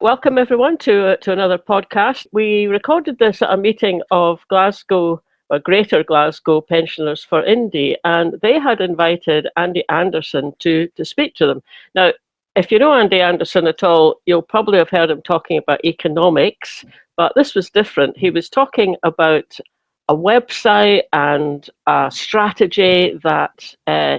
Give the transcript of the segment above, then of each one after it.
Welcome everyone to another podcast. We recorded this at a meeting of Glasgow, or Greater Glasgow Pensioners for Indie, and they had invited Andy Anderson to speak to them. Now, if you know Andy Anderson at all, you'll probably have heard him talking about economics, but this was different. He was talking about a website and a strategy that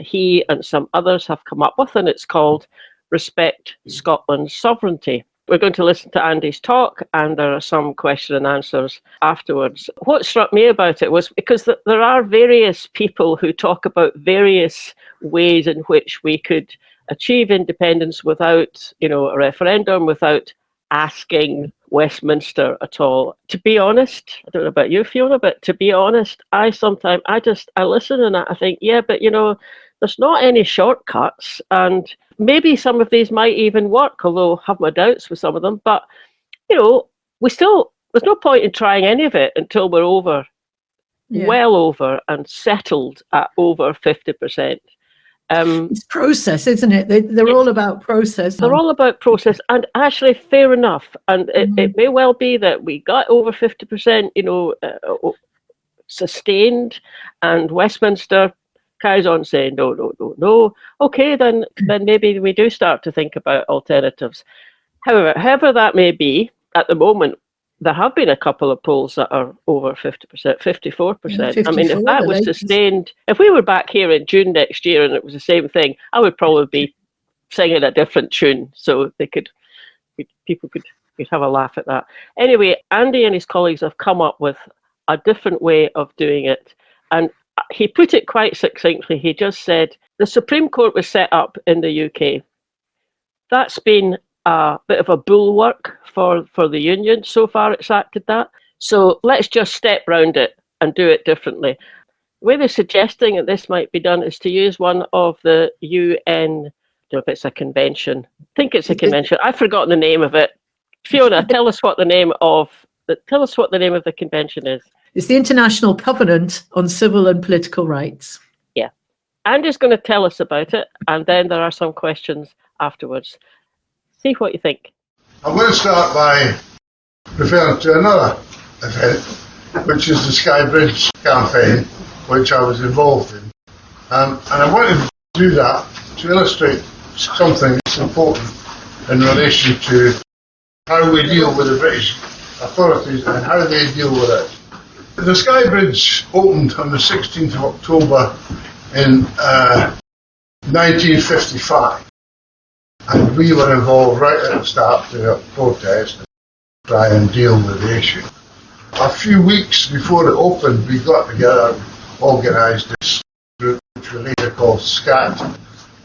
he and some others have come up with, and it's called Respect Scotland's Sovereignty. We're going to listen to Andy's talk, and there are some question and answers afterwards. What struck me about it was because there are various people who talk about various ways in which we could achieve independence without, a referendum, without asking Westminster at all. To be honest, I don't know about you, Fiona, but to be honest, I listen and I think, yeah, but there's not any shortcuts, and maybe some of these might even work, although I have my doubts with some of them. But, there's no point in trying any of it until we're well over and settled at over 50%. It's process, isn't it? They're all about process. They're all about process, and actually fair enough. And it may well be that we got over 50%, sustained, and Westminster carries on saying no. Okay, then maybe we do start to think about alternatives. However that may be, at the moment, there have been a couple of polls that are over 50%, 54%. Yeah, I mean, if that was sustained, if we were back here in June next year and it was the same thing, I would probably be singing a different tune, so people could have a laugh at that. Anyway, Andy and his colleagues have come up with a different way of doing it, and he put it quite succinctly. He just said, the Supreme Court was set up in the UK. That's been a bit of a bulwark for the union. So far it's acted that. So let's just step round it and do it differently. The way they're suggesting that this might be done is to use one of the UN, I don't know if it's a convention. I think it's a convention. I've forgotten the name of it. Fiona, tell us what the name of the convention is. It's the International Covenant on Civil and Political Rights. Yeah. Andy's going to tell us about it, and then there are some questions afterwards. See what you think. I'm going to start by referring to another event, which is the Sky Bridge campaign, which I was involved in. And I wanted to do that to illustrate something that's important in relation to how we deal with the British authorities and how they deal with it. The Sky Bridge opened on the 16th of October in 1955, and we were involved right at the start to protest and try and deal with the issue. A few weeks before it opened, we got together and organised this group, which we later called SCAT.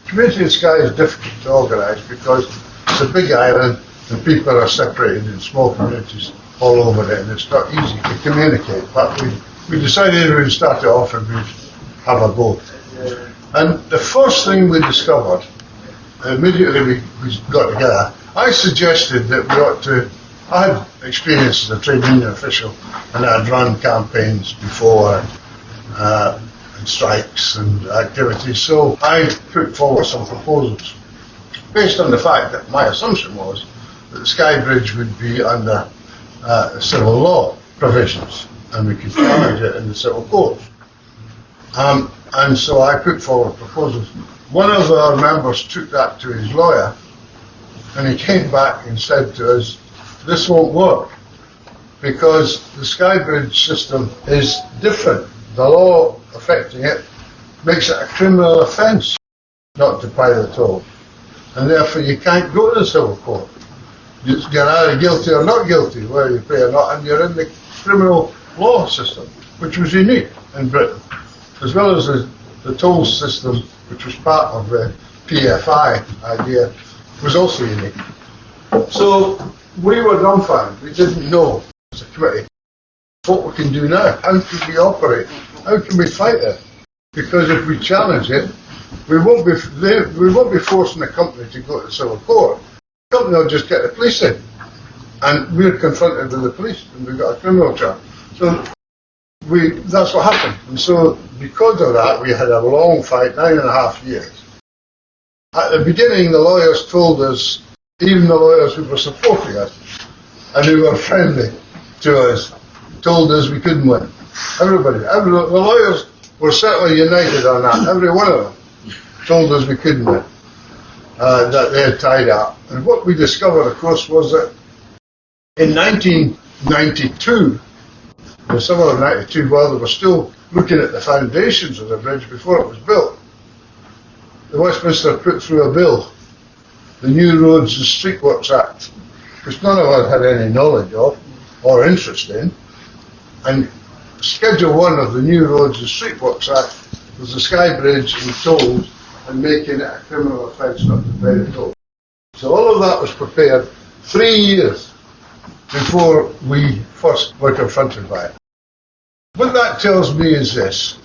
Community in Skye is difficult to organise because it's a big island and people are separated in small communities all over it, and it's not easy to communicate. But we decided we would start it off and we'd have a go. And the first thing we discovered, immediately we got together, I suggested that we ought to, I had experience as a trade union official, and I'd run campaigns before, and strikes and activities, so I put forward some proposals based on the fact that my assumption was that the Sky Bridge would be under civil law provisions, and we could challenge it in the civil courts. And so I put forward proposals. One of our members took that to his lawyer, and he came back and said to us, this won't work, because the Sky Bridge system is different. The law affecting it makes it a criminal offence not to pay the toll, and therefore you can't go to the civil court. You're either guilty or not guilty, whether you pay or not, and you're in the criminal law system, which was unique in Britain, as well as the toll system, which was part of the PFI idea, was also unique. So we were dumbfounded. We didn't know as a committee what we can do now. How can we operate? How can we fight it? Because if we challenge it, we won't be forcing the company to go to the civil court. The company will just get the police in, and we're confronted with the police, and we've got a criminal charge. So that's what happened. And so because of that, we had a long fight, 9.5 years. At the beginning, the lawyers told us even the lawyers who were supporting us and who were friendly to us, told us we couldn't win. Everybody, the lawyers were certainly united on that. Every one of them told us we couldn't win, that they had tied up. And what we discovered, of course, was that in 1992, the summer of 92, while they were still looking at the foundations of the bridge before it was built, the Westminster put through a bill, the New Roads and Streetworks Act, which none of us had any knowledge of or interest in. And Schedule 1 of the New Roads and Streetworks Act was the Skye Bridge and tolls and making it a criminal offence not to pay the toll. So all of that was prepared 3 years before we first were confronted by it. What that tells me is this: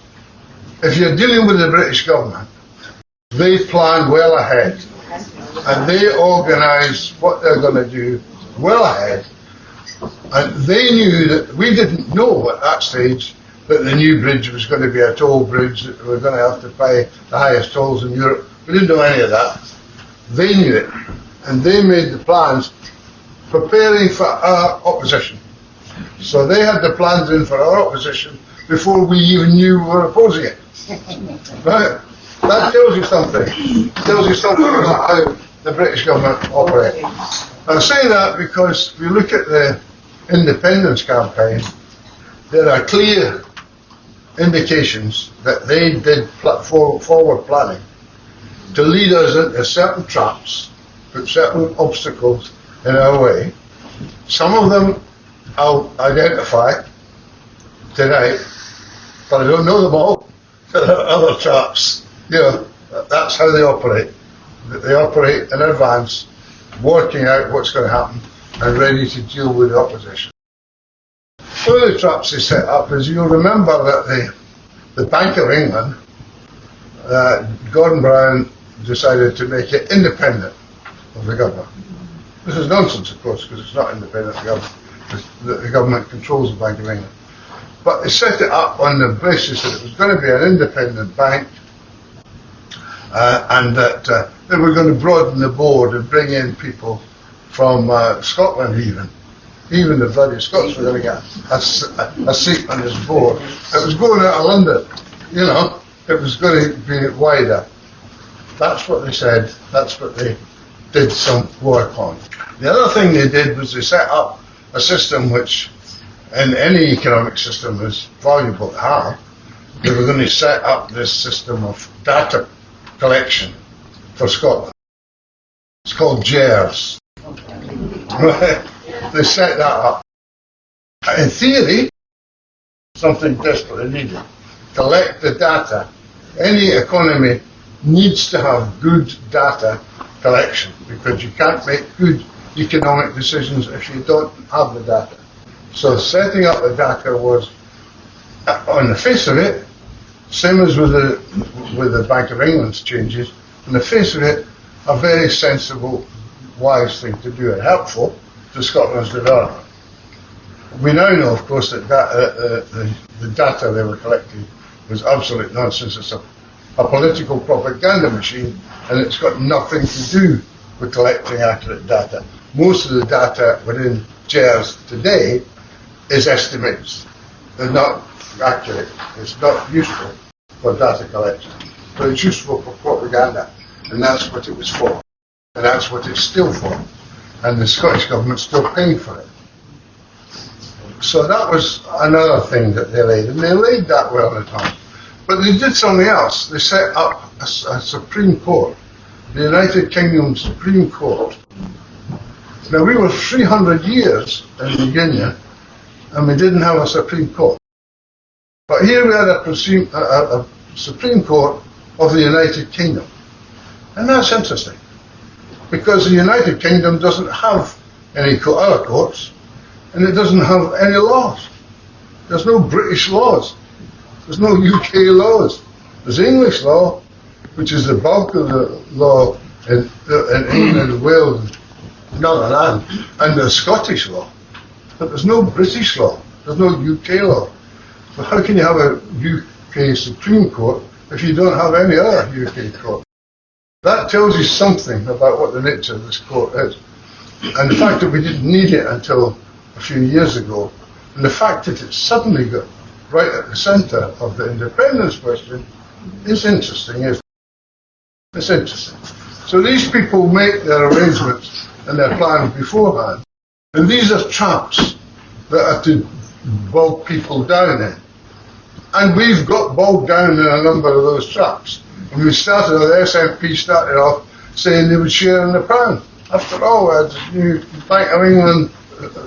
if you're dealing with the British government, they plan well ahead and they organise what they're going to do well ahead, and they knew that we didn't know at that stage that the new bridge was going to be a toll bridge, that we were going to have to pay the highest tolls in Europe. We didn't know any of that. They knew it, and they made the plans preparing for our opposition. So they had the plans in for our opposition before we even knew we were opposing it. Right? That tells you something. It tells you something about how the British government operate. I say that because if you look at the independence campaign, there are clear indications that they did forward planning to lead us into certain traps, put certain obstacles in our way. Some of them I'll identify tonight, but I don't know them all. There are other traps. You know, that's how they operate. They operate in advance, working out what's going to happen and ready to deal with the opposition. One of the traps they set up is, you'll remember that the Bank of England, Gordon Brown decided to make it independent of the government. This is nonsense, of course, because it's not independent of the government. The government controls the Bank of England. But they set it up on the basis that it was going to be an independent bank, and that they were going to broaden the board and bring in people from Scotland even. Even the bloody Scots were going to get a seat on this board. It was going out of London, you know, it was going to be wider. That's what they said, that's what they did some work on. The other thing they did was they set up a system which, in any economic system, is valuable to have. They were going to set up this system of data collection for Scotland. It's called GERS. Right? They set that up. In theory, something desperately needed. Collect the data. Any economy needs to have good data collection, because you can't make good economic decisions if you don't have the data. So setting up the data was, on the face of it, same as with the Bank of England's changes, on the face of it, a very sensible, wise thing to do and helpful to Scotland's development. We now know, of course, that the data they were collecting was absolute nonsense. It's a political propaganda machine, and it's got nothing to do with collecting accurate data. Most of the data within GERS today is estimates. They're not accurate. It's not useful for data collection, but it's useful for propaganda, and that's what it was for, and that's what it's still for, and the Scottish government's still paying for it. So that was another thing that they laid, and they laid that well at times. But they did something else. They set up a Supreme Court, the United Kingdom Supreme Court. Now, we were 300 years in the Union, and we didn't have a Supreme Court. But here we had a Supreme Court of the United Kingdom. And that's interesting, because the United Kingdom doesn't have any other courts, and it doesn't have any laws. There's no British laws. There's no UK laws. There's English law, which is the bulk of the law in England, Wales, Northern Ireland, and there's Scottish law. But there's no British law. There's no UK law. So how can you have a UK Supreme Court if you don't have any other UK court? That tells you something about what the nature of this court is. And the fact that we didn't need it until a few years ago, and the fact that it suddenly got right at the centre of the independence question is interesting, isn't it? It's interesting. So these people make their arrangements and their plans beforehand, and these are traps that are to bog people down in. And we've got bogged down in a number of those traps. When we started, the SNP started off saying they would share in the pound. After all, we had the new Bank of England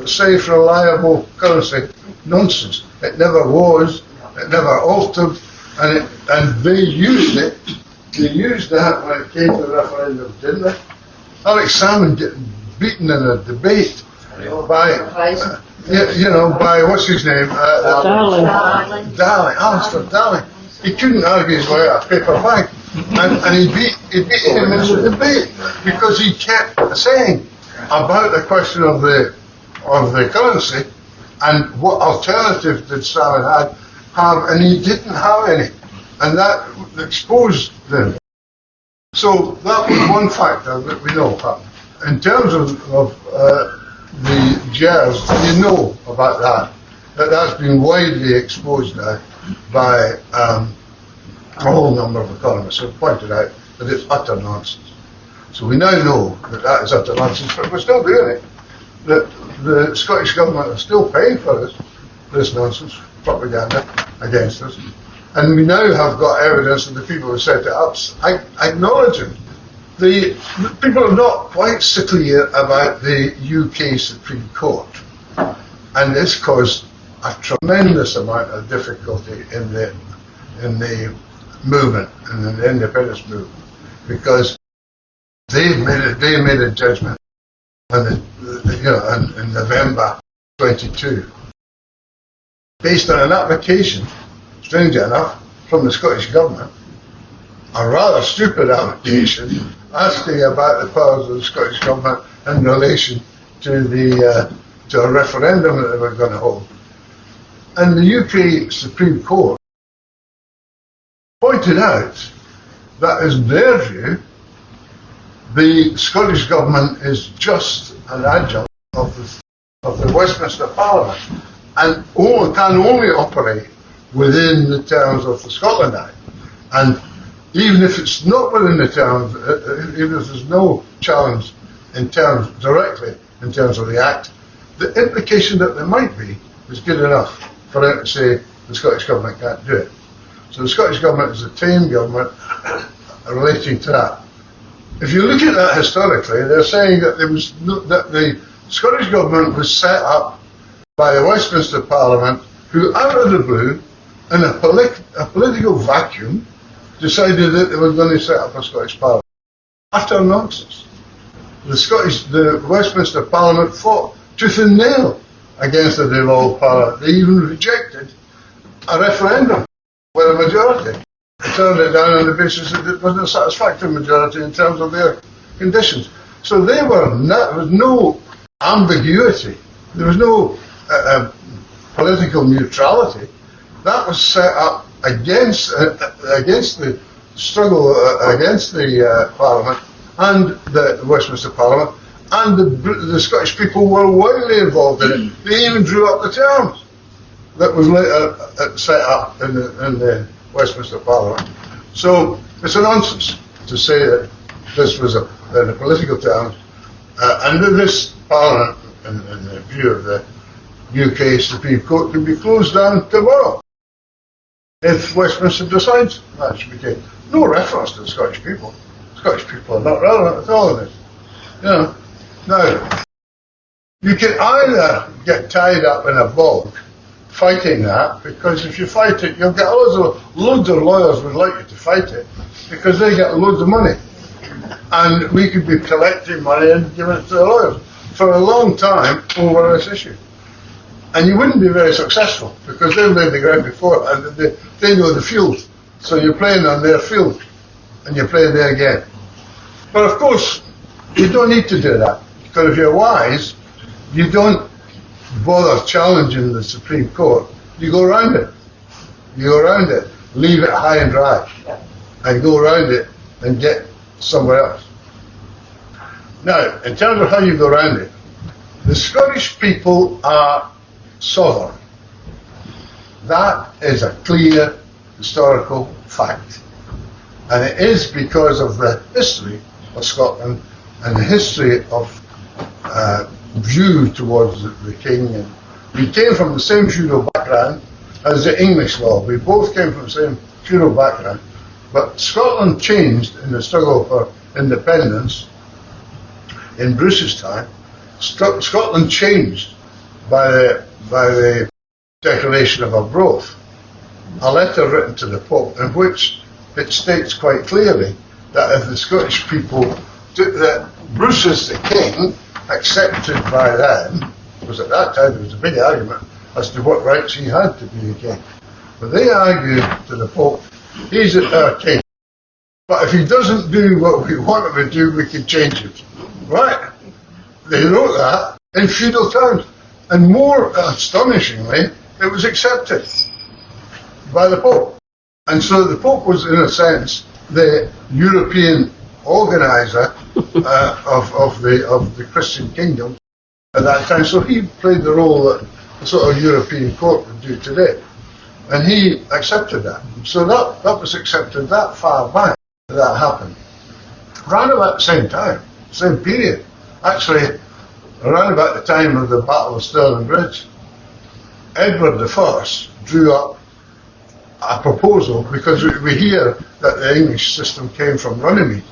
safe, reliable currency. Nonsense. It never was. It never altered. And they used it. They used that when it came to the referendum, didn't they? Alex Salmond getting beaten in a debate by, by what's his name? Darling, Alistair Darling. He couldn't argue his way out of paper bag, and he beat him in the debate because he kept saying about the question of the currency and what alternative did Salmond have, and he didn't have any, and that exposed them. So that was one factor that we know happened. In terms of the GERS, you know about that's been widely exposed now by a whole number of economists who have pointed out that it's utter nonsense. So we now know that is utter nonsense, but we're still doing it. That the Scottish Government are still paying for this nonsense, propaganda against us. And we now have got evidence that the people who set it up acknowledge it. The people are not quite so clear about the UK Supreme Court, and this caused a tremendous amount of difficulty in the movement, in the independence movement, because they made a judgment in November 22, based on an application, strangely enough, from the Scottish Government, a rather stupid application asking about the powers of the Scottish Government in relation to a referendum that they were going to hold. And the UK Supreme Court pointed out that, in their view, the Scottish Government is just an adjunct of the Westminster Parliament and can only operate within the terms of the Scotland Act. And even if it's not within the terms, even if there's no challenge directly in terms of the Act, the implication that there might be is good enough for them to say the Scottish Government can't do it. So the Scottish Government is a tame government relating to that. If you look at that historically, they're saying that that the Scottish Government was set up by the Westminster Parliament, who out of the blue, in a political vacuum, decided that they were going to set up a Scottish Parliament. Utter nonsense. The Westminster Parliament fought tooth and nail against the devolved Parliament. They even rejected a referendum with a majority. They turned it down on the basis that it wasn't a satisfactory majority in terms of their conditions. So there was no ambiguity. There was no political neutrality. That was set up against the struggle against the Parliament and the Westminster Parliament, and the Scottish people were widely involved in it. They even drew up the terms that was later set up in the Westminster Parliament. So it's a nonsense to say that this was in the political terms, and that this Parliament, in the view of the UK Supreme Court, can be closed down tomorrow if Westminster decides that should be taken. No reference to the Scottish people. Scottish people are not relevant at all in this. Now, you can either get tied up in a bog fighting that, because if you fight it, you'll get loads of lawyers would like you to fight it, because they get loads of money. And we could be collecting money and giving it to the lawyers for a long time over this issue. And you wouldn't be very successful, because they've laid the ground before and they know the field. So you're playing on their field, and you're playing there again. But of course, you don't need to do that, because if you're wise, you don't bother challenging the Supreme Court. You go around it. You go around it, leave it high and dry, and go around it and get somewhere else. Now, in terms of how you go around it, the Scottish people are sovereign. That is a clear historical fact. And it is because of the history of Scotland and the history of view towards the king. And we came from the same feudal background as the English law. We both came from the same feudal background. But Scotland changed in the struggle for independence in Bruce's time. Scotland changed by the Declaration of Arbroath, a letter written to the Pope in which it states quite clearly that if the Scottish people, that Bruce's the king, accepted by them, because at that time there was a big argument as to what rights he had to be the king. But they argued to the Pope, he's our king, but if he doesn't do what we want him to do, we can change it. Right? They wrote that in feudal terms. And more astonishingly, it was accepted by the Pope. And so the Pope was, in a sense, the European organizer of the Christian kingdom at that time. So he played the role that a sort of European court would do today. And he accepted that. So that was accepted that far back that happened. Around about the same time, same period. Actually, around about the time of the Battle of Stirling Bridge, Edward I drew up a proposal, because we hear that the English system came from Runnymede.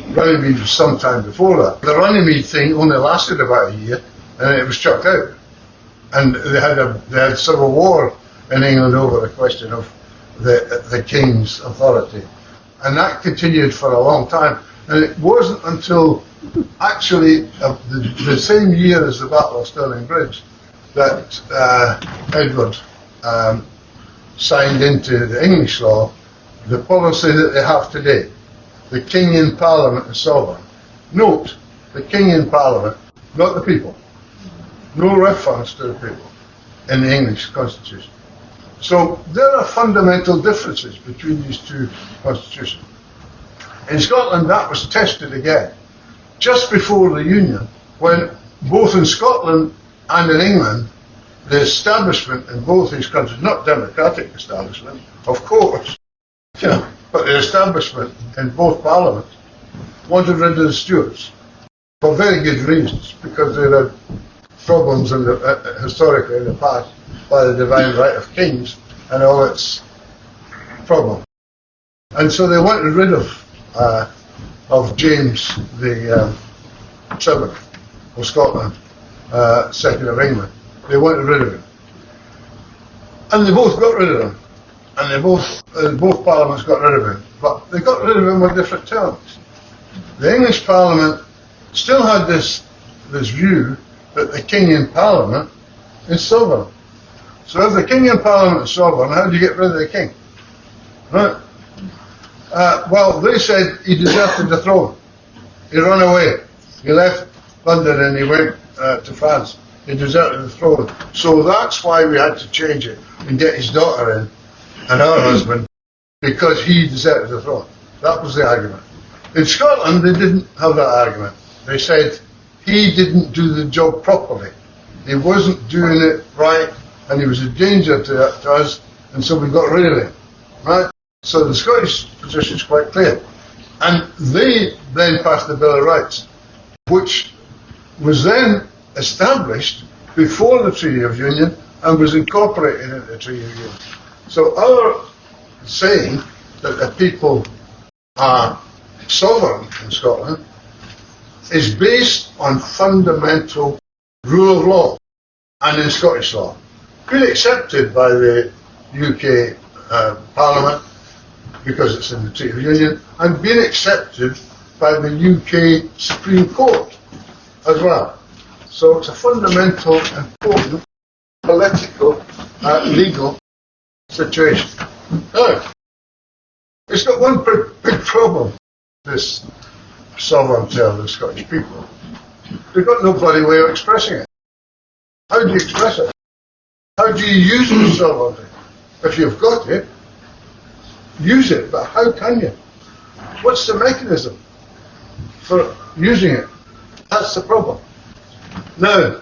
Runnymede was some time before that. The Runnymede thing only lasted about a year, and it was chucked out. And they had civil war in England over the question of the king's authority. And that continued for a long time. And it wasn't until actually the same year as the Battle of Stirling Bridge that Edward signed into the English law the policy that they have today. The king in Parliament is sovereign. Note, the king in Parliament, not the people. No reference to the people in the English constitution. So there are fundamental differences between these two constitutions. In Scotland, that was tested again just before the Union, when both in Scotland and in England, the establishment in both these countries, not democratic establishment, of course, but the establishment in both parliaments wanted rid of the Stuarts for very good reasons, because they had problems historically in the past by the divine right of kings and all its problems. And so they wanted rid of James the Seventh of Scotland, second of England. They wanted rid of him, and they both got rid of him, and both parliaments got rid of him. But they got rid of him on different terms. The English Parliament still had this view that the king in Parliament is sovereign. So if the king in Parliament is sovereign, how do you get rid of the king? Right? Well, they said he deserted the throne. He ran away. He left London and he went to France. He deserted the throne. So that's why we had to change it and get his daughter in and her husband, because he deserted the throne. That was the argument. In Scotland, they didn't have that argument. They said he didn't do the job properly. He wasn't doing it right, and he was a danger to us, and so we got rid of him. Right? So the Scottish position is quite clear. And they then passed the Bill of Rights, which was then established before the Treaty of Union and was incorporated into the Treaty of Union. So our saying that the people are sovereign in Scotland is based on fundamental rule of law and in Scottish law, been accepted by the UK Parliament because it's in the Treaty of Union, and been accepted by the UK Supreme Court as well. So it's a fundamental, important political, legal situation. Now, it's got one big problem, this sovereignty of the Scottish people. They've got no bloody way of expressing it. How do you express it? How do you use the sovereignty? If you've got it, use it, but how can you? What's the mechanism? for using it. That's the problem. Now,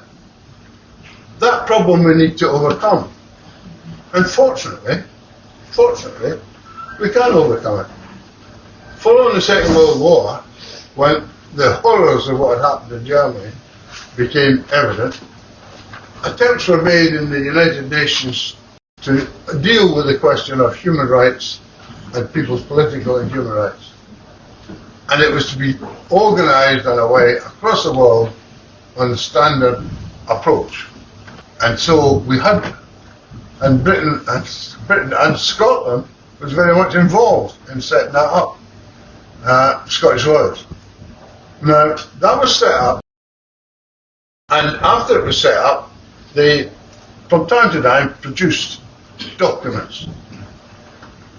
that problem we need to overcome. And fortunately, we can overcome it. Following the Second World War, when the horrors of what had happened in Germany became evident, attempts were made in the United Nations to deal with the question of human rights and people's political and human rights. And it was to be organised in a way across the world on the standard approach. And so we had, and Britain and Scotland was very much involved in setting that up. Scottish lawyers. Now, that was set up, and after it was set up, they, from time to time, produced documents.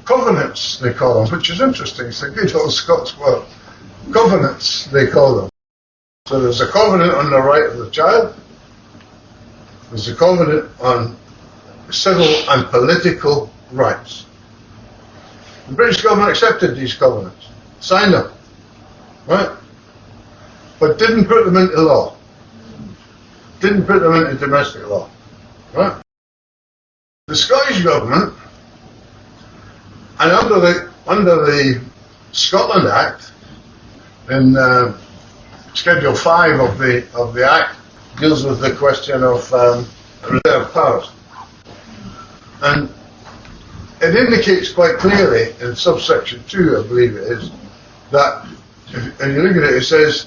Covenants, they call them, which is interesting. It's a good old Scots word. Covenants, they call them. So there's a covenant on the right of the child. There's a covenant on civil and political rights. The British government accepted these covenants, signed them, right? But didn't put them into law. Didn't put them into domestic law, right? The Scottish government, and under the Scotland Act, in Schedule 5 of the Act, deals with the question of reserved powers. And it indicates quite clearly in subsection 2, I believe it is, that if you look at it, it says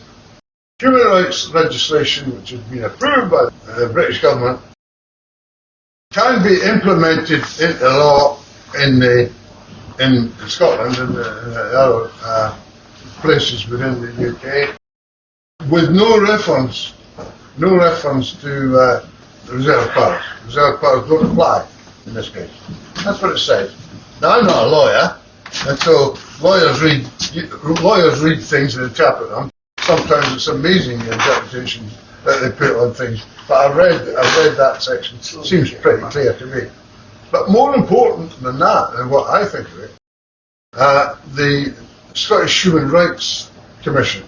human rights legislation which has been approved by the British government can be implemented into law in Scotland and the other places within the UK with no reference to reserved powers. Reserved powers don't apply in this case. That's what it says. Now, I'm not a lawyer, and so lawyers read things and interpret them. Sometimes it's amazing the interpretation that they put on things. But I've read that section. It seems pretty clear to me. But more important than that, and what I think of it, the Scottish Human Rights Commission,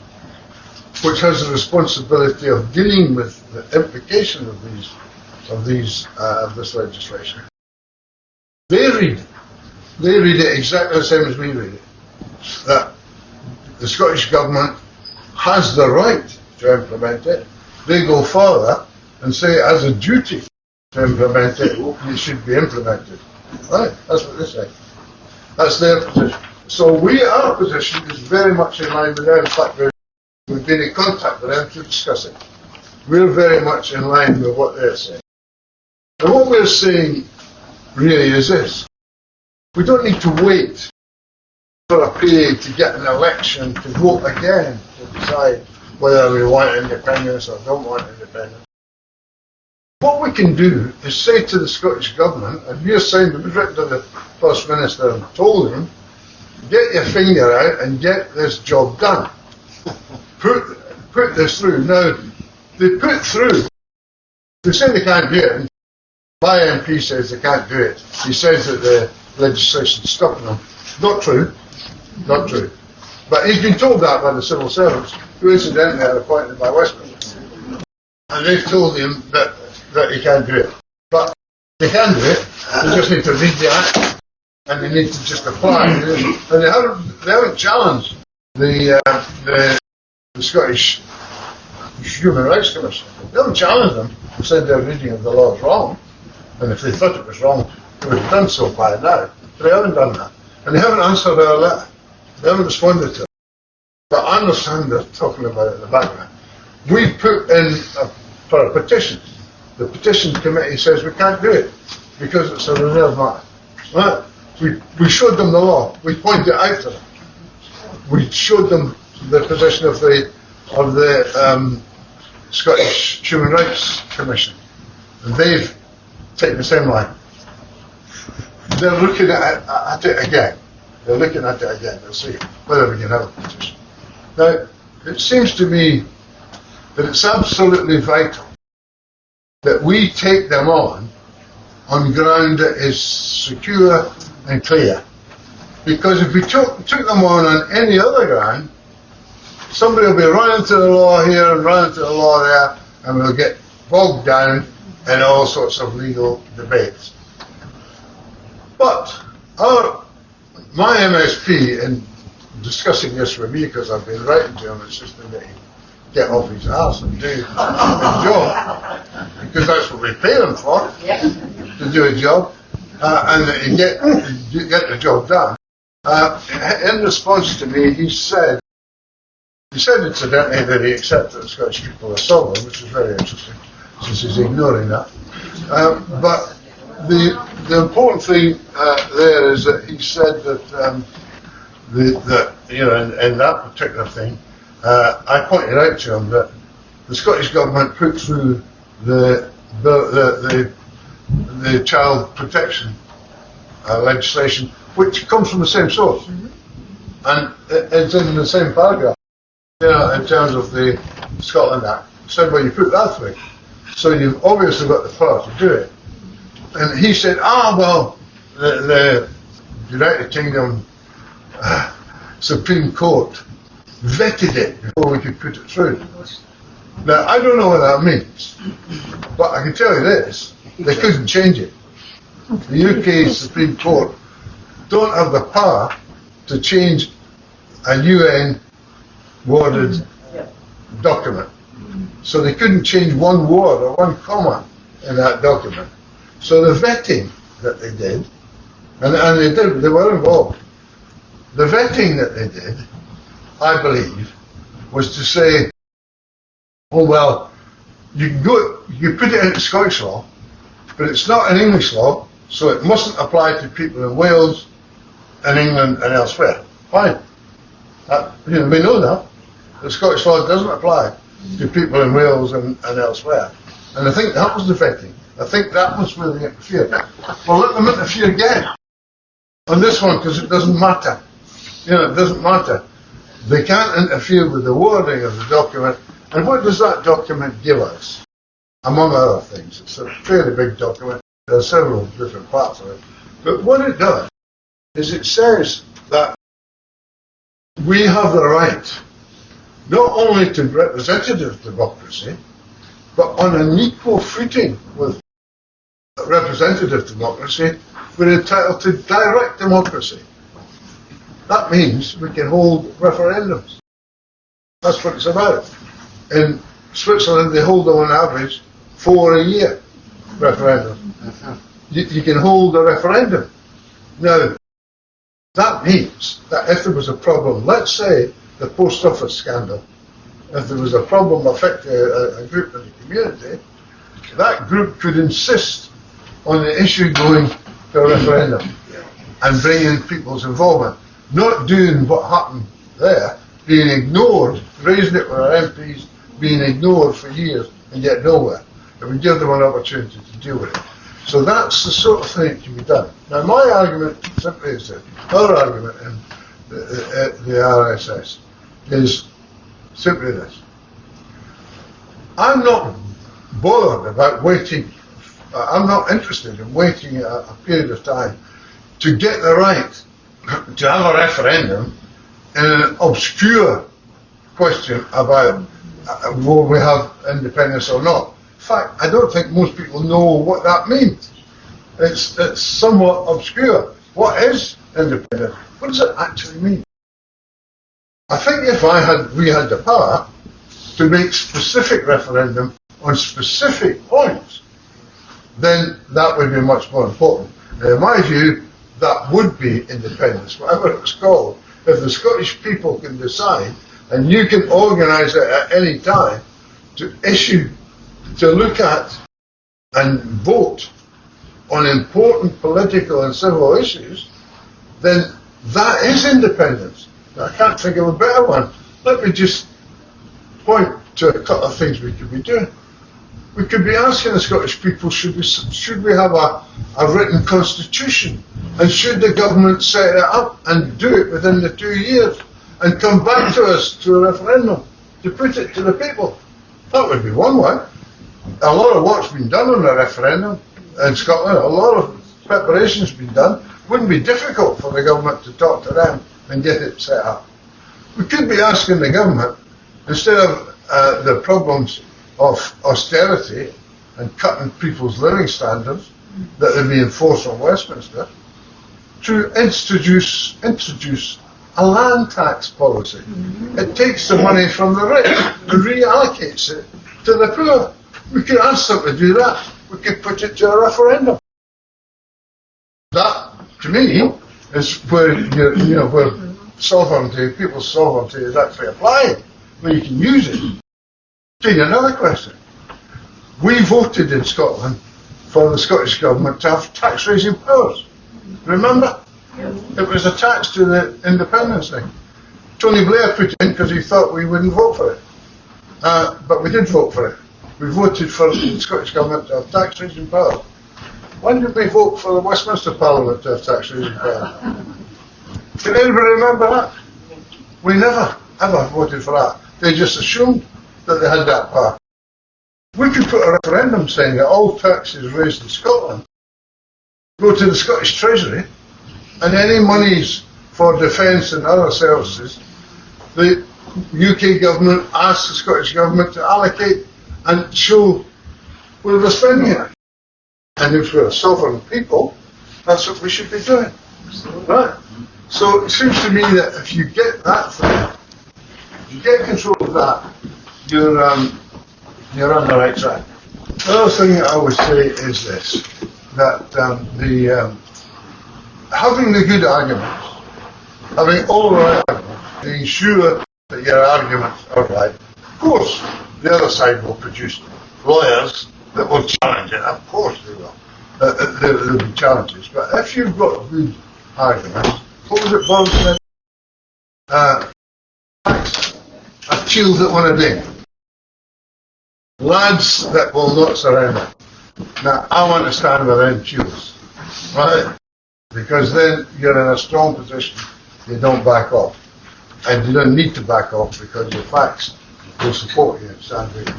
which has the responsibility of dealing with the implication of this legislation, they read it exactly the same as we read it. That the Scottish government has the right to implement it. They go further and say it has a duty to implement it. It should be implemented. Right? That's what they say. That's their position. So our position is very much in line with them. In fact, we've been in contact with them to discuss it. We're very much in line with what they're saying. And what we're saying really is this. We don't need to wait for a period to get an election to vote again to decide whether we want independence or don't want independence. What we can do is say to the Scottish Government, and we're saying, we've written to the First Minister and told him, get your finger out and get this job done. Put this through. Now, they put through, they say they can't do it. My MP says they can't do it. He says that the legislation's stopping them. Not true. Not true. But he's been told that by the civil servants, who incidentally are appointed by Westminster. And they've told him that he can't do it. But they can do it. They just need to read the Act, and they need to just apply. And they haven't challenged the Scottish Human Rights Commission. They haven't challenged them. They said their reading of the law is wrong. And if they thought it was wrong, they would have done so by now. But they haven't done that. And they haven't answered our letter. They haven't responded to it. But I understand they're talking about it in the background. We put in for a petition. The petition committee says we can't do it because it's a reserved matter. Right? We showed them the law. We pointed it out to them. We showed them the position of the Scottish Human Rights Commission, and they've taken the same line. They're looking at it again. They're looking at it again. They'll see whether we can have a petition. Now, it seems to me that it's absolutely vital that we take them on ground that is secure and clear. Because if we took them on any other ground, somebody will be running to the law here and running to the law there, and we'll get bogged down in all sorts of legal debates. But my MSP, in discussing this with me, because I've been writing to him, insisting that he get off his ass and do his job, because that's what we pay him for, to do a job, and that he get the job done. In response to me, he said incidentally that he accepted the Scottish people are sovereign, which is very interesting, since he's ignoring that. But the important thing there is that he said that in that particular thing, I pointed out to him that the Scottish government put through the child protection legislation, which comes from the same source, and it's in the same paragraph. In terms of the Scotland Act, said, well, you put that through, so you've obviously got the power to do it. And he said, well, the United Kingdom Supreme Court vetted it before we could put it through. Now, I don't know what that means, but I can tell you this, they couldn't change it. The UK Supreme Court don't have the power to change a UN worded document. So they couldn't change one word or one comma in that document. So the vetting that they did, and they were involved, the vetting that they did, I believe, was to say, oh well, you put it into Scottish law, but it's not in English law, so it mustn't apply to people in Wales, in England and elsewhere. Fine. We know that. The Scottish law doesn't apply to people in Wales and elsewhere. And I think that was the vetting. I think that was where they interfered. Well, let them interfere again on this one, because it doesn't matter. It doesn't matter. They can't interfere with the wording of the document. And what does that document give us? Among other things, it's a fairly big document. There are several different parts of it. But what it does is it says that we have the right not only to representative democracy, but on an equal footing with representative democracy, we're entitled to direct democracy. That means we can hold referendums. That's what it's about. In Switzerland, they hold on average 4 a year referendum. You can hold a referendum. Now, that means that if there was a problem, let's say the post office scandal, if there was a problem affecting a group in the community, that group could insist on the issue going to a referendum and bring in people's involvement, not doing what happened there, being ignored, raising it with our MPs, being ignored for years and get nowhere. And we give them an opportunity to deal with it. So that's the sort of thing that can be done. Now my argument simply is this, our argument in the RSS is simply this. I'm not bothered about waiting, I'm not interested in waiting a period of time to get the right to have a referendum in an obscure question about will we have independence or not. In fact, I don't think most people know what that means. It's somewhat obscure. What is independence? What does it actually mean? I think if we had the power to make specific referendum on specific points, then that would be much more important. Now, in my view, that would be independence, whatever it's called. If the Scottish people can decide, and you can organise it at any time, to look at and vote on important political and civil issues, then that is independence. Now, I can't think of a better one. Let me just point to a couple of things we could be doing. We could be asking the Scottish people, should we have a written constitution? And should the government set it up and do it within the 2 years and come back to us to a referendum to put it to the people? That would be one way. A lot of work's been done on the referendum in Scotland. A lot of preparation's been done. It wouldn't be difficult for the government to talk to them and get it set up. We could be asking the government Instead of the problems of austerity and cutting people's living standards that are being forced on Westminster, to introduce a land tax policy. It takes the money from the rich and reallocates it to the poor. We could ask them to do that. We could put it to a referendum. That, to me, is where where sovereignty, people's sovereignty, is actually applied, where you can use it. To you another question. We voted in Scotland for the Scottish Government to have tax raising powers. Remember? It was attached to the independence thing. Tony Blair put it in because he thought we wouldn't vote for it. But we did vote for it. We voted for the Scottish Government to have tax raising power. When did we vote for the Westminster Parliament to have tax raising power? Can anybody remember that? We never, ever voted for that. They just assumed that they had that power. We could put a referendum saying that all taxes raised in Scotland go to the Scottish Treasury, and any monies for defence and other services, the UK government asks the Scottish government to allocate and show where they're spending it. And if we're a sovereign people, that's what we should be doing. Right? So it seems to me that if you get that thing, if you get control of that, you're on the right track. The other thing I would say is this, that having the good arguments, having all the right arguments, being sure that your arguments are right. Of course, the other side will produce lawyers that will challenge it. Of course they will. There will be challenges. But if you've got good arguments, what was it Bob said? A child that want to ding. Lads that will not surrender. Now, I want to stand with them chills, right? Because then you're in a strong position. You don't back off. And you don't need to back off because your facts will support you and stand with you.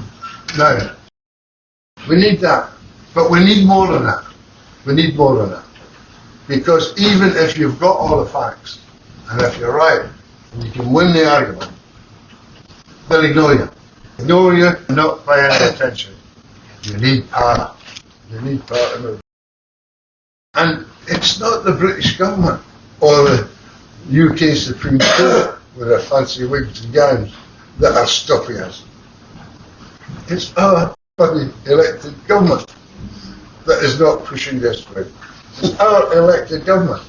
Now, we need that. But we need more than that. We need more than that. Because even if you've got all the facts, and if you're right, and you can win the argument, they'll ignore you. Ignore you, not pay any attention. You need power. You need power to move. And it's not the British government or the UK Supreme Court with their fancy wigs and gowns that are stopping us. It's our bloody elected government that is not pushing this through. It's our elected government.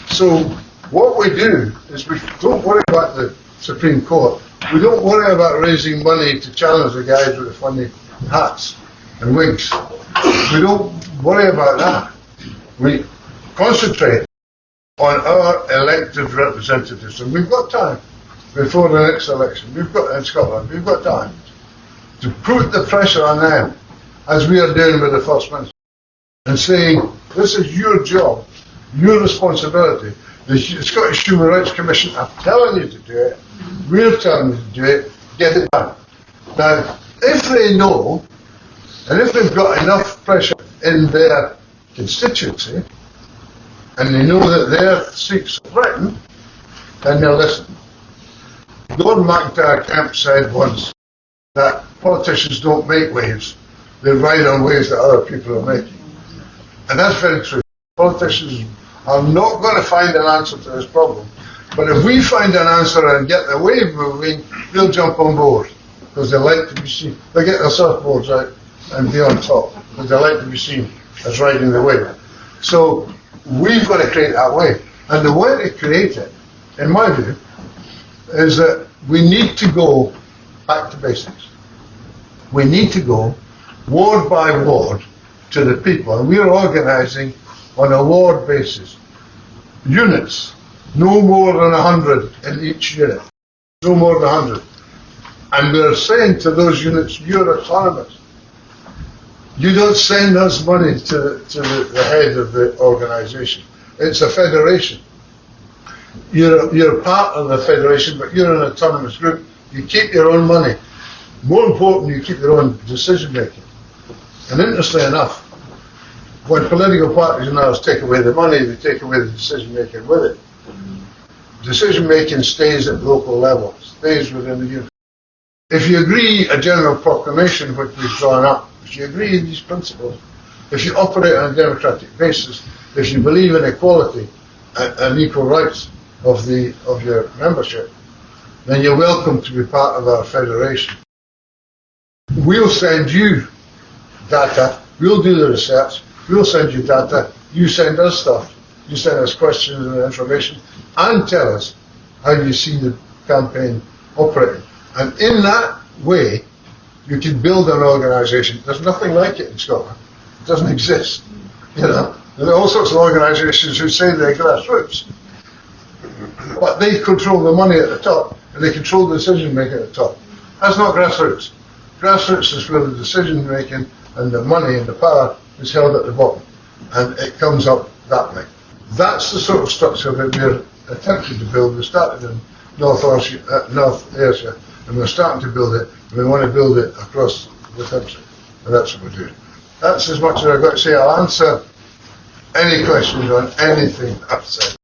So what we do is we don't worry about the Supreme Court. We don't worry about raising money to challenge the guys with the funny hats and wigs. We don't worry about that. We concentrate on our elected representatives, and we've got time before the next election. We've got in Scotland. We've got time to put the pressure on them, as we are doing with the First Minister, and saying, "This is your job, your responsibility. The Scottish Human Rights Commission are telling you to do it. We're telling you to do it. Get it done." Now, if they know, and if they've got enough pressure in their constituency, and they know that their seats are threatened, then they'll listen. Gordon MacIntyre Kemp said once that politicians don't make waves, they ride on waves that other people are making. And that's very true. Politicians are not going to find an answer to this problem. But if we find an answer and get the wave moving, they'll jump on board. Because they like to be seen. They get their surfboards out and be on top. Because they like to be seen as riding the wave. So we've got to create that wave. And the way to create it, in my view, is that we need to go back to basics. We need to go ward by ward to the people. And we're organising on a ward basis. Units, no more than 100 in each unit. No more than 100. And we're saying to those units, you're autonomous. You don't send us money to the head of the organisation. It's a federation. You're part of the federation, but you're an autonomous group. You keep your own money. More important, you keep your own decision making. And interestingly enough, when political parties and others take away the money, they take away the decision making with it. Decision making stays at local level, stays within the unit. If you agree a general proclamation which we've drawn up, if you agree in these principles, if you operate on a democratic basis, if you believe in equality and equal rights of your membership, then you're welcome to be part of our federation. We'll send you data, we'll do the research, we'll send you data, you send us stuff, you send us questions and information, and tell us how you see the campaign operating. And in that way, you can build an organisation. There's nothing like it in Scotland. It doesn't exist. There are all sorts of organisations who say they're grassroots, but they control the money at the top, and they control the decision making at the top. That's not grassroots. Grassroots is where the decision making and the money and the power is held at the bottom, and it comes up that way. That's the sort of structure that we're attempting to build. We started in North Ayrshire, and we're starting to build it, and we want to build it across the country, and that's what we're doing. That's as much as I've got to say. I'll answer any questions on anything I've said.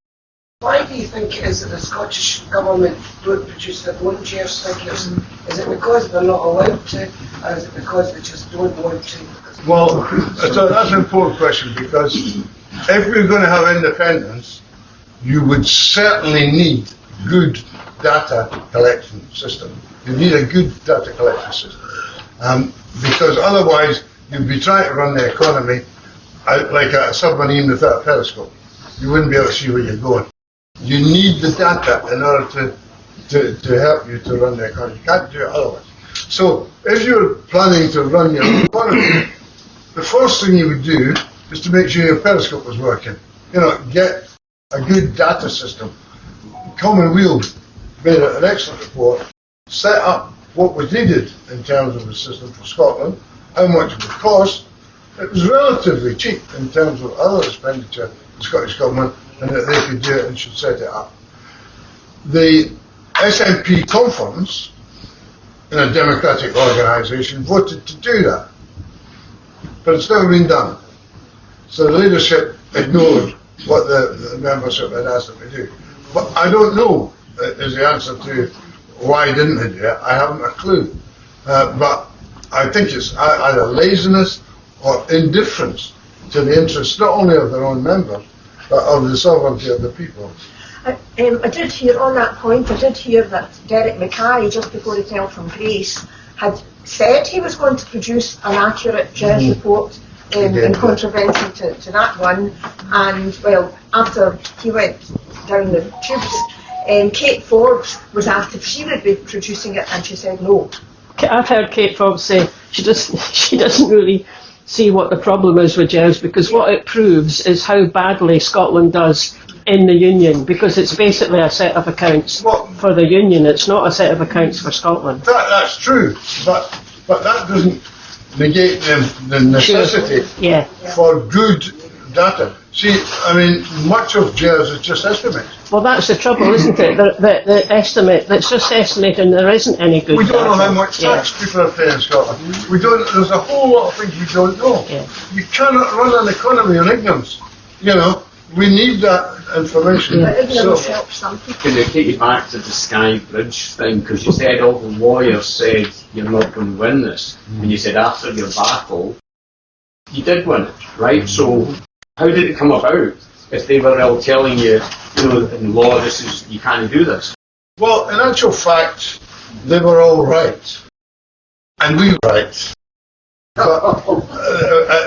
Why do you think it is that the Scottish Government don't produce their own GERS figures? Is it because they're not allowed to, or is it because they just don't want to? Well, so that's an important question, because if we're going to have independence, you would certainly need good data collection system. You need a good data collection system, because otherwise you'd be trying to run the economy like a submarine without a periscope. You wouldn't be able to see where you're going. You need the data in order to help you to run the economy. You can't do it otherwise. So if you're planning to run your economy, the first thing you would do is to make sure your periscope was working. Get a good data system. Commonweal made an excellent report, set up what was needed in terms of the system for Scotland, how much it would cost. It was relatively cheap in terms of other expenditure the Scottish Government, and that they could do it and should set it up. The SNP conference, in a democratic organisation, voted to do that, but it's never been done. So the leadership ignored what the membership had asked them to do. But I don't know is the answer to why didn't they do it. I haven't a clue. But I think it's either laziness or indifference to the interests not only of their own members, but of the sovereignty of the people. I did hear on that point, I did hear that Derek Mackay, just before he fell from grace, had said he was going to produce an accurate GERS report in contravention to that one, and well, after he went down the tubes, Kate Forbes was asked if she would be producing it, and she said no. I've heard Kate Forbes say she doesn't really see what the problem is with GERS, because what it proves is how badly Scotland does in the Union, because it's basically a set of accounts for the Union. It's not a set of accounts for Scotland. That's true, but that doesn't negate the necessity for good data. See, I mean, much of GERS is just estimates. Well, that's the trouble, isn't it? The estimate, that's just estimating, there isn't any good We don't data. know how much tax people are paying in Scotland. There's a whole lot of things we don't know. Yeah. You cannot run an economy on ignorance. We need that information. But ignorance helps some people. Can I take you back to the Sky Bridge thing? Because you said all the lawyers said you're not going to win this, and you said after your battle, you did win it, right? So how did it come about if they were all telling you, in law, you can't do this? Well, in actual fact, they were all right, and we were right, but,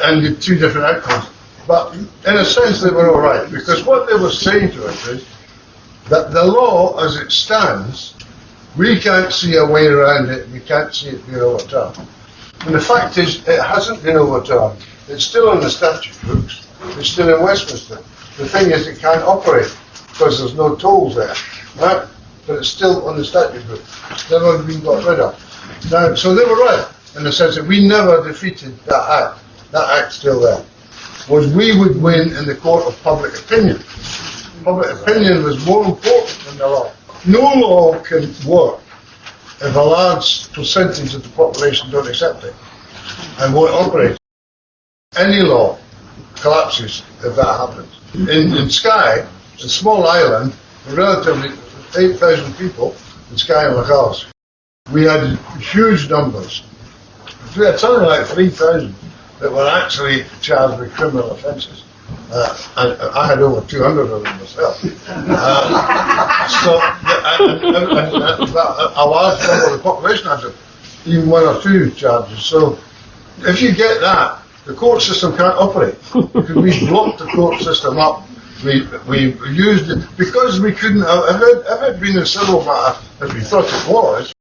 and with two different outcomes. But in a sense, they were all right, because what they were saying to us is that the law, as it stands, we can't see a way around it. We can't see it being overturned. And the fact is, it hasn't been overturned. It's still on the statute books. It's still in Westminster. The thing is, it can't operate because there's no tolls there, right? But it's still on the statute book. It's never been got rid of. Now, so they were right in the sense that we never defeated that act. That act's still there. Was we would win in the court of public opinion. Public opinion was more important than the law. No law can work if a large percentage of the population don't accept it and won't operate. Any law collapses if that happens. In Skye, a small island, relatively 8,000 people in Skye and Lacals. we had huge numbers. We had something like 3,000 that were actually charged with criminal offences. And I had over 200 of them myself. So a large number of the population had even one or two charges. So if you get that, the court system can't operate, because we blocked the court system up. We used it because we couldn't. If it had been a civil matter, as we thought it was,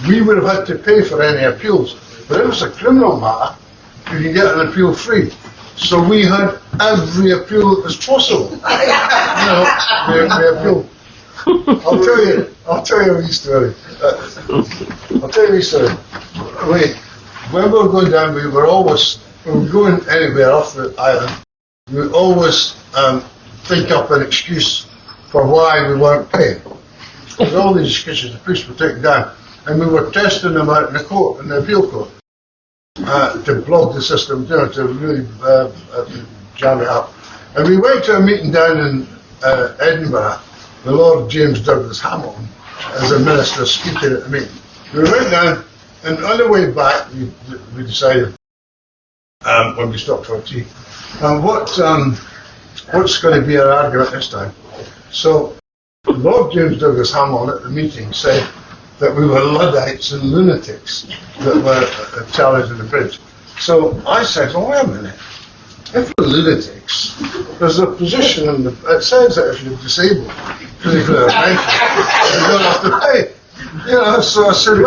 we would have had to pay for any appeals. But if it's a criminal matter, you can get an appeal free. So we had every appeal that was possible. You know, we appealed. I'll tell you a wee story. When we were going down, when we were going anywhere off the island, we would always think up an excuse for why we weren't paying. There's all these excuses the police were taking down, and we were testing them out in the court, in the appeal court, to block the system, you know, to really jam it up. And we went to a meeting down in Edinburgh, the Lord James Douglas Hamilton, as a minister speaking at the meeting. We went down, and on the way back, we decided, when we stopped for tea, what's going to be our argument this time? So, Lord James Douglas Hamilton at the meeting said that we were Luddites and lunatics that were challenged in the bridge. So I said, well, wait a minute. If we're lunatics, there's a position in it says that if you're disabled, physically or mentally, you don't have to pay. You know, so I said,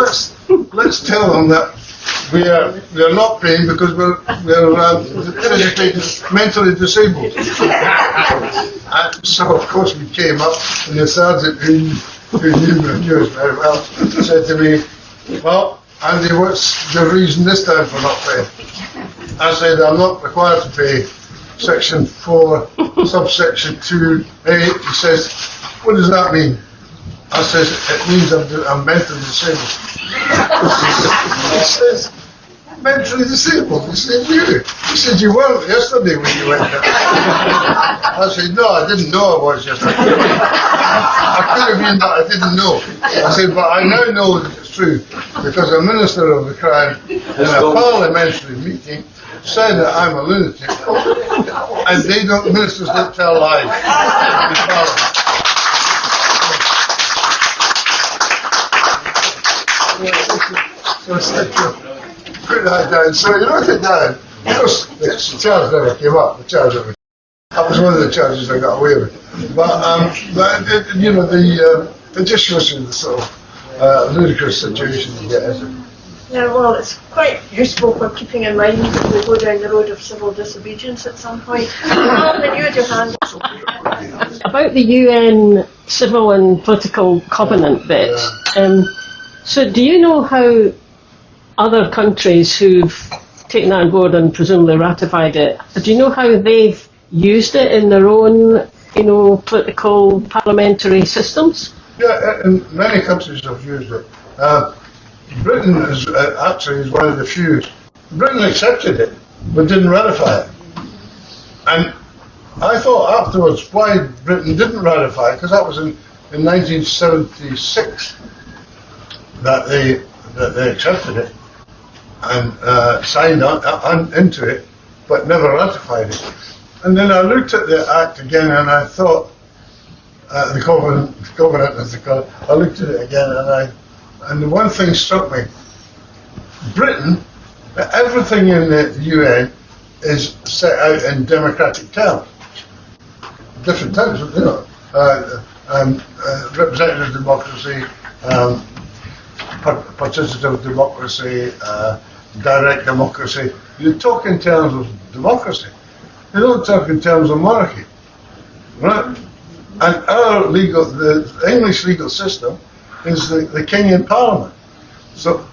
let's tell them that we are not paying because we're physically, mentally disabled. And so of course we came up, and the sergeant who knew us very well said to me, well, Andy, what's the reason this time for not paying? I said, I'm not required to pay section 4, subsection 2A. He says, what does that mean? I says, it means I'm mentally disabled. He says, mentally disabled? He said, you? He said, you weren't yesterday when you went there. I said, no, I didn't know I was yesterday. I could have been, but I didn't know. I said, but I now know that it's true, because a minister of the Crown in a parliamentary meeting said that I'm a lunatic, and ministers don't tell lies in Parliament. So I said, put that down. So you wrote it down. Of course, the charge never came up. That was one of the charges I got away with. But you know, it just shows you the sort of ludicrous situation you get into. Yeah, well, it's quite useful for keeping in mind if we go down the road of civil disobedience at some point. Then you had your hand up. About the UN civil and political covenant bit, so do you know how other countries who've taken that on board and presumably ratified it, do you know how they've used it in their own, you know, political parliamentary systems? Yeah, and many countries have used it. Britain is one of the few. Britain accepted it, but didn't ratify it. And I thought afterwards why Britain didn't ratify it, because that was in 1976 that they accepted it and signed on into it, but never ratified it. And then I looked at the Act again, and I thought, the Covenant as they call it, I looked at it again, and the one thing struck me: Britain, everything in the UN is set out in democratic terms, different terms, you know, representative democracy, participative democracy, direct democracy. You talk in terms of democracy. You don't talk in terms of monarchy, right? And the English legal system is the King in Parliament. So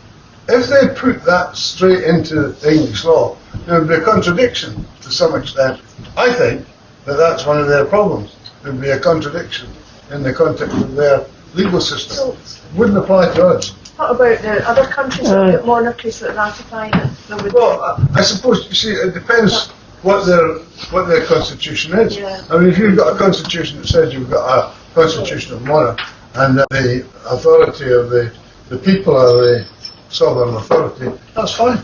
if they put that straight into English law, there would be a contradiction to some extent. I think that's one of their problems. There would be a contradiction in the context of their legal system. So, wouldn't apply to us. what about the other countries that have got monarchies that ratified it? Well, I suppose, you see, it depends what their constitution is. Yeah. I mean, if you've got a constitution that says you've got a constitutional monarch, and that the authority of the the people are the sovereign authority, that's fine.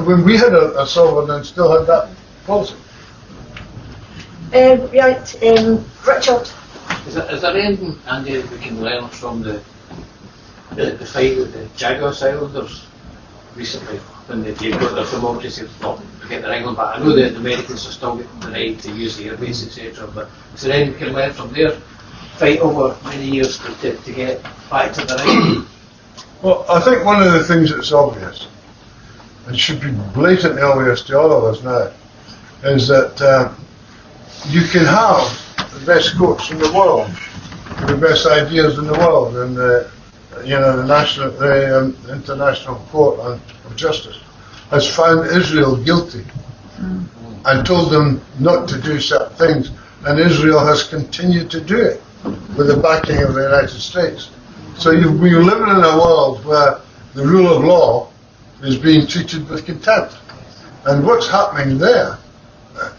When we had a sovereign and still had that policy. Right, Richard. Is there anything, Andy, we can learn from the fight with the Jaguars Islanders recently, when they've got their democracy to get their England back? I know that the Americans are still getting the right to use the airbase, etc., but is there anything we can learn from their fight over many years to get back to the right? Well, I think one of the things that's obvious, and should be blatantly obvious to all of us now, is that you can have the best courts in the world, the best ideas in the world, and the International Court of Justice has found Israel guilty and told them not to do certain things, and Israel has continued to do it with the backing of the United States. So we're living in a world where the rule of law is being treated with contempt, and what's happening there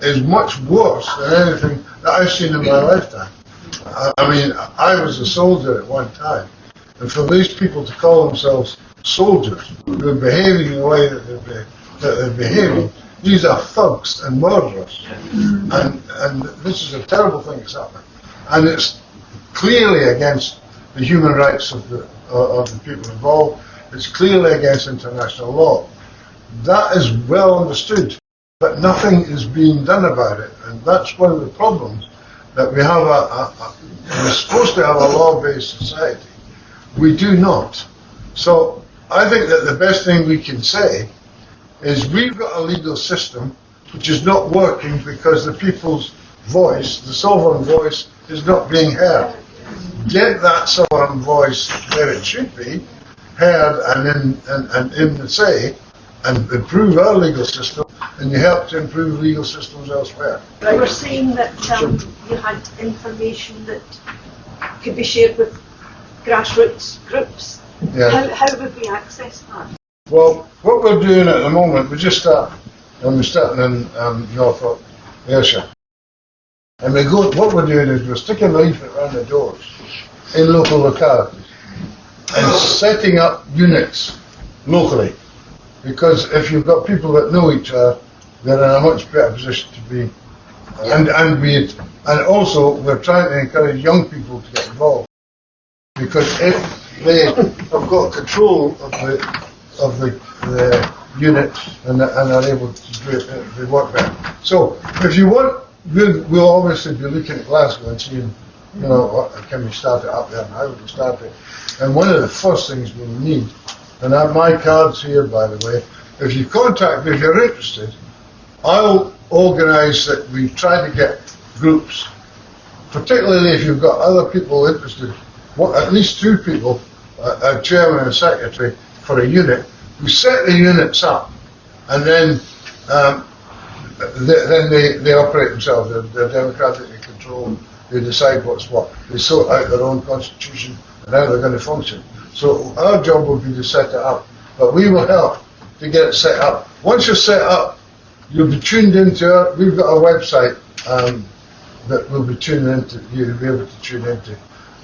is much worse than anything that I've seen in my lifetime. I mean, I was a soldier at one time, and for these people to call themselves soldiers who are behaving the way that they're behaving, these are thugs and murderers. And this is a terrible thing that's happening. And it's clearly against the human rights of the people involved. It's clearly against international law. That is well understood, but nothing is being done about it. And that's one of the problems, that we have we're supposed to have a law-based society. We do not. So I think that the best thing we can say is we've got a legal system which is not working because the people's voice, the sovereign voice, is not being heard. Get that sovereign voice where it should be heard and in the say, and improve our legal system, and you help to improve legal systems elsewhere. You were saying that you had information that could be shared with grassroots groups. Yeah. How would we access that? Well, what we're doing at the moment, we're starting in Norfolk, Ayrshire. And what we're doing is we're sticking a leaflet around the doors in local localities and setting up units locally. Because if you've got people that know each other, they're in a much better position to be. And also we're trying to encourage young people to get involved. Because if they have got control of the unit and are able to do it, they work better. So if you want, we'll obviously be looking at Glasgow and seeing, what can we start it up there and how would we start it. And one of the first things we'll need, and I have my cards here, by the way, if you contact me, if you're interested, I'll organise that we try to get groups, particularly if you've got other people interested, at least 2 people, a chairman and secretary for a unit. We set the units up, and then they operate themselves. They're democratically controlled. They decide what's what. They sort out their own constitution and how they're going to function. So our job will be to set it up, but we will help to get it set up. Once you're set up, you'll be tuned into it. We've got a website that we'll be tuning into. You'll be able to tune into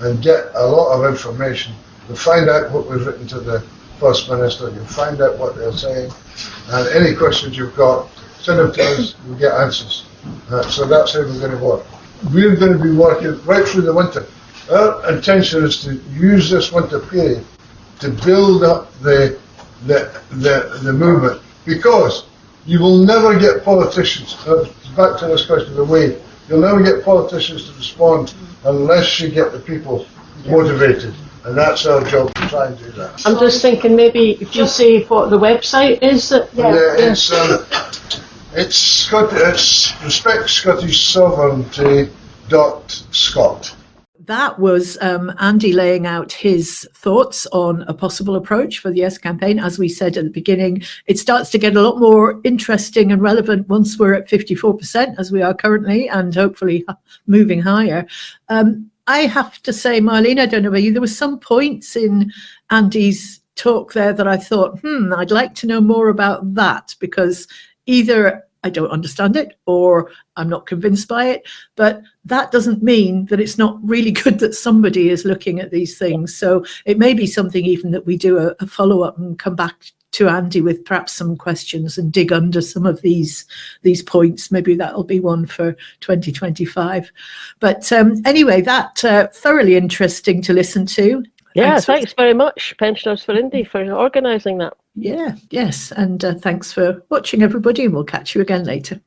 and get a lot of information. You'll find out what we've written to the First Minister. You'll find out what they're saying, and any questions you've got, send them to us. We'll get answers. So that's how we're going to work. We're going to be working right through the winter. Our intention is to use this winter period to build up the movement, because you will never get politicians, back to this question of the way, you'll never get politicians to respond unless you get the people motivated, and that's our job to try and do that. I'm just thinking, maybe if you say what the website is. It's Respect Scottish Sovereignty .scot. That was Andy laying out his thoughts on a possible approach for the Yes campaign. As we said at the beginning, it starts to get a lot more interesting and relevant once we're at 54%, as we are currently, and hopefully moving higher. I have to say, Marlene, I don't know about you, there were some points in Andy's talk there that I thought, I'd like to know more about that, because either I don't understand it, or I'm not convinced by it. But that doesn't mean that it's not really good that somebody is looking at these things. So it may be something even that we do a follow-up and come back to Andy with perhaps some questions and dig under some of these points. Maybe that'll be one for 2025. But anyway, that thoroughly interesting to listen to. Yeah, thanks very much, Pensioners for Indy, for organising that. Yeah, yes. And thanks for watching, everybody, and we'll catch you again later.